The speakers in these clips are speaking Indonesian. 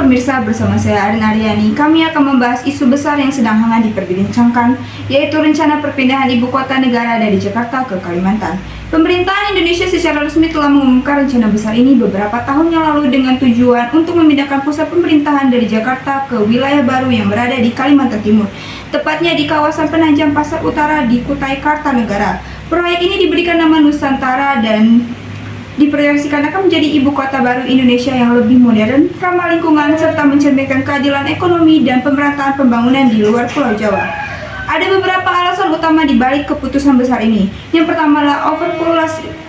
pemirsa, bersama saya Arin Aryani. Kami akan membahas isu besar yang sedang hangat diperbincangkan, yaitu rencana perpindahan ibu kota negara dari Jakarta ke Kalimantan. Pemerintahan Indonesia secara resmi telah mengumumkan rencana besar ini beberapa tahun yang lalu dengan tujuan untuk memindahkan pusat pemerintahan dari Jakarta ke wilayah baru yang berada di Kalimantan Timur, tepatnya di kawasan Penajam Pasar Utara di Kutai Kartanegara. Proyek ini diberikan nama Nusantara dan diproyeksikan akan menjadi ibu kota baru Indonesia yang lebih modern, ramah lingkungan, serta mencerminkan keadilan ekonomi dan pemerataan pembangunan di luar Pulau Jawa. Ada beberapa alasan utama di balik keputusan besar ini. Yang pertama adalah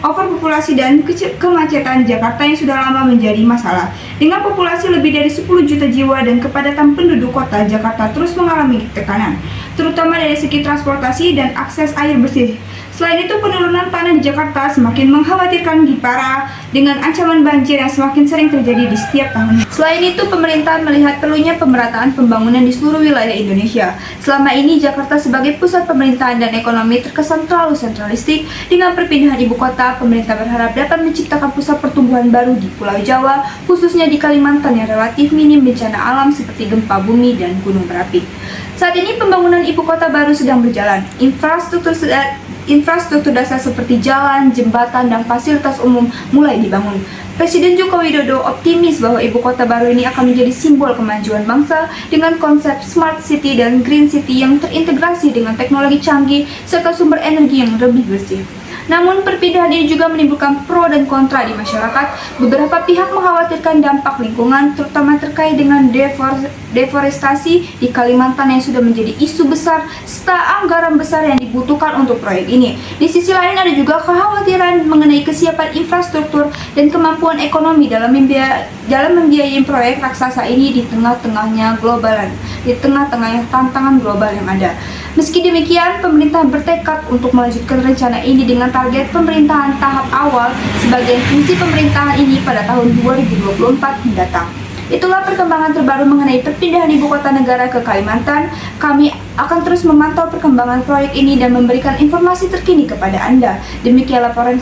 overpopulasi dan kemacetan Jakarta yang sudah lama menjadi masalah. Dengan populasi lebih dari 10 juta jiwa dan kepadatan penduduk kota, Jakarta terus mengalami tekanan, terutama dari segi transportasi dan akses air bersih. Selain itu, penurunan tanah di Jakarta semakin mengkhawatirkan parah dengan ancaman banjir yang semakin sering terjadi di setiap tahunnya. Selain itu, pemerintahan melihat perlunya pemerataan pembangunan di seluruh wilayah Indonesia. Selama ini, Jakarta sebagai pusat pemerintahan dan ekonomi terkesan terlalu sentralistik. Dengan perpindahan ibu kota, pemerintah berharap dapat menciptakan pusat pertumbuhan baru di Pulau Jawa, khususnya di Kalimantan yang relatif minim bencana alam seperti gempa bumi dan gunung berapi. Saat ini, pembangunan ibu kota baru sedang berjalan. Infrastruktur dasar seperti jalan, jembatan, dan fasilitas umum mulai dibangun. Presiden Joko Widodo optimis bahwa ibu kota baru ini akan menjadi simbol kemajuan bangsa dengan konsep smart city dan green city yang terintegrasi dengan teknologi canggih serta sumber energi yang lebih bersih. Namun perpindahan ini juga menimbulkan pro dan kontra di masyarakat. Beberapa pihak mengkhawatirkan dampak lingkungan, terutama terkait dengan deforestasi di Kalimantan yang sudah menjadi isu besar serta anggaran besar yang dibutuhkan untuk proyek ini. Di sisi lain ada juga kekhawatiran mengenai kesiapan infrastruktur dan kemampuan ekonomi dalam membiayai proyek raksasa ini di tengah-tengahnya tantangan global yang ada. Meski demikian, pemerintah bertekad untuk melanjutkan rencana ini dengan target pemerintahan tahap awal sebagian fungsi pemerintahan ini pada tahun 2024 mendatang. Itulah perkembangan terbaru mengenai perpindahan ibu kota negara ke Kalimantan. Kami akan terus memantau perkembangan proyek ini dan memberikan informasi terkini kepada Anda. Demikian laporan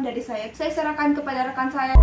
dari saya. Saya serahkan kepada rekan saya.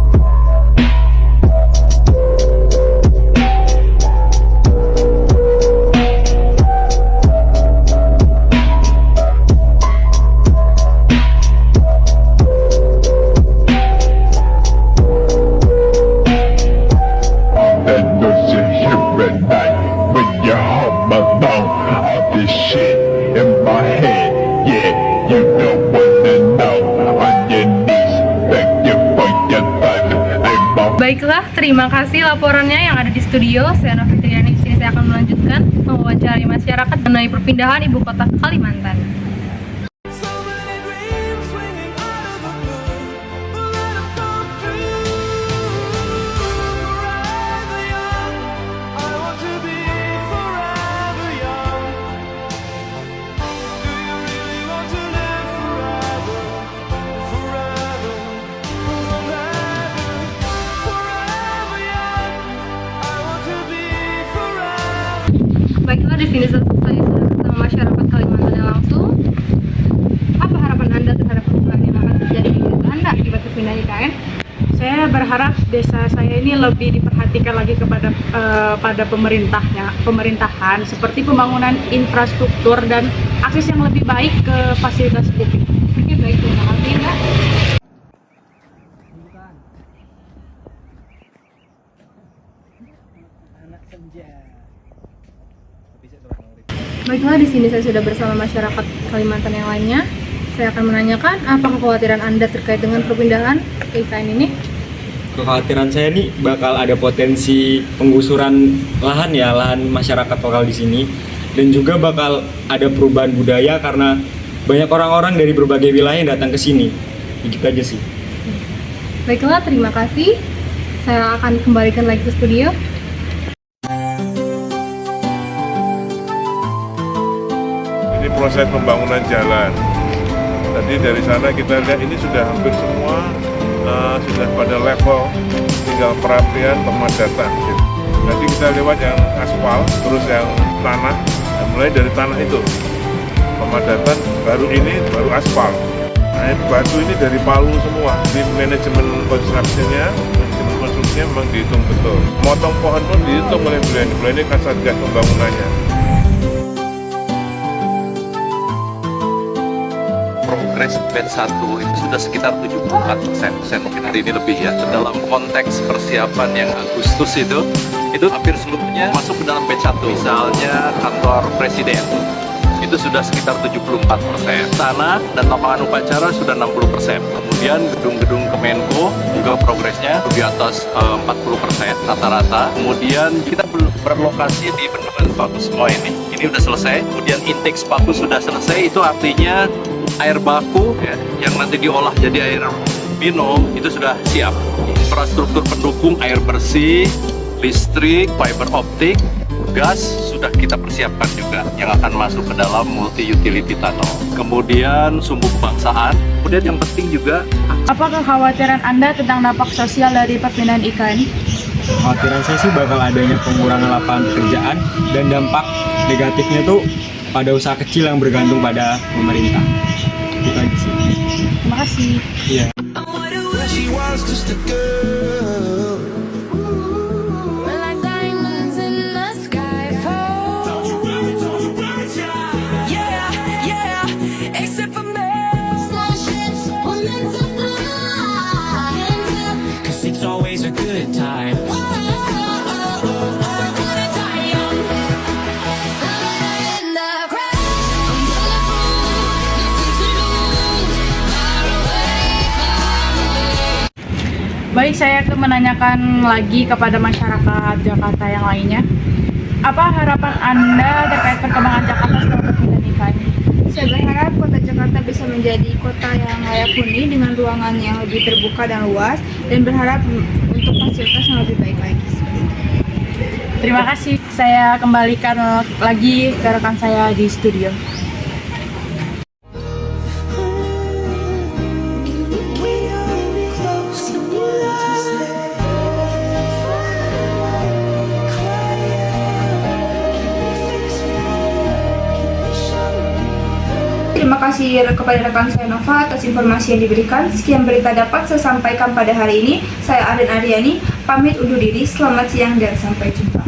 Baiklah, terima kasih laporannya yang ada di studio. Saya Nova Fitriani. Di sini saya akan melanjutkan mewawancarai masyarakat mengenai perpindahan ibu kota Kalimantan. Baiklah, di sini saya sudah bersama masyarakat Kalimantan yang langsung. Apa harapan Anda terhadap perubahan yang akan terjadi di desa Anda akibat perpindahan IKN? Saya berharap desa saya ini lebih diperhatikan lagi kepada pada pemerintahan seperti pembangunan infrastruktur dan akses yang lebih baik ke fasilitas publik. Oke, baik, terima kasih Mbak. Baiklah, di sini saya sudah bersama masyarakat Kalimantan yang lainnya. Saya akan menanyakan apa kekhawatiran Anda terkait dengan perpindahan ke IKN ini. Kekhawatiran saya nih bakal ada potensi penggusuran lahan masyarakat lokal di sini, dan juga bakal ada perubahan budaya karena banyak orang-orang dari berbagai wilayah yang datang ke sini. Begitu aja sih. Baiklah, terima kasih. Saya akan kembalikan lagi ke studio. Ini proses pembangunan jalan. Tadi dari sana kita lihat ini sudah hampir semua sudah pada level, tinggal perapian pemadatan. Nanti kita lewat yang aspal, terus yang tanah, dan mulai dari tanah itu pemadatan, baru aspal. Nah, batu ini dari Palu semua, di manajemen konstruksinya, manajemen konstruksi teknisnya memang dihitung betul. Motong pohon pun dihitung oleh beliau ini Kasatgas pembangunannya. Progres batch 1 itu sudah sekitar 74%, mungkin hari ini lebih ya. Dalam konteks persiapan yang Agustus itu hampir seluruhnya masuk ke dalam batch 1. Misalnya kantor presiden, itu sudah sekitar 74%. Tanah dan lapangan upacara sudah 60%. Kemudian gedung-gedung Kemenko juga progresnya di atas 40% rata-rata. Kemudian kita berlokasi di bendungan Sepaku semua ini. Ini sudah selesai. Kemudian intake Sepaku sudah selesai. Itu artinya air baku ya, yang nanti diolah jadi air minum itu sudah siap. Infrastruktur pendukung air bersih, listrik, fiber optik, gas sudah kita persiapkan juga yang akan masuk ke dalam multi utility tunnel. Kemudian sumbu kebangsaan. Kemudian yang penting juga, Apa kekhawatiran Anda tentang dampak sosial dari perpindahan IKN? Kekhawatiran saya sih bakal adanya pengurangan lapangan pekerjaan dan dampak negatifnya tuh pada usaha kecil yang bergantung pada pemerintah. Itu aja sih. Terima kasih. Iya. She wants just a girl. We're like diamonds in the sky fall. Yeah, yeah, except for me. Starships were meant to fly. 'Cause it's always a good time. In the crowd, I'm bulletproof, nothing to lose. Far away, far away. Baik, saya akan menanyakan lagi kepada masyarakat Jakarta yang lainnya. Apa harapan Anda terkait perkembangan Jakarta setelah perpindahan IKN? Saya berharap kota Jakarta bisa menjadi kota yang layak huni dengan ruangan yang lebih terbuka dan luas, dan berharap untuk fasilitas yang lebih baik lagi. Terima kasih. Saya kembalikan lagi ke rekan saya di studio. Terima kasih kepada rekan saya Nova atas informasi yang diberikan. Sekian berita dapat saya sampaikan pada hari ini. Saya Aden Aryani, pamit undur diri. Selamat siang dan sampai jumpa.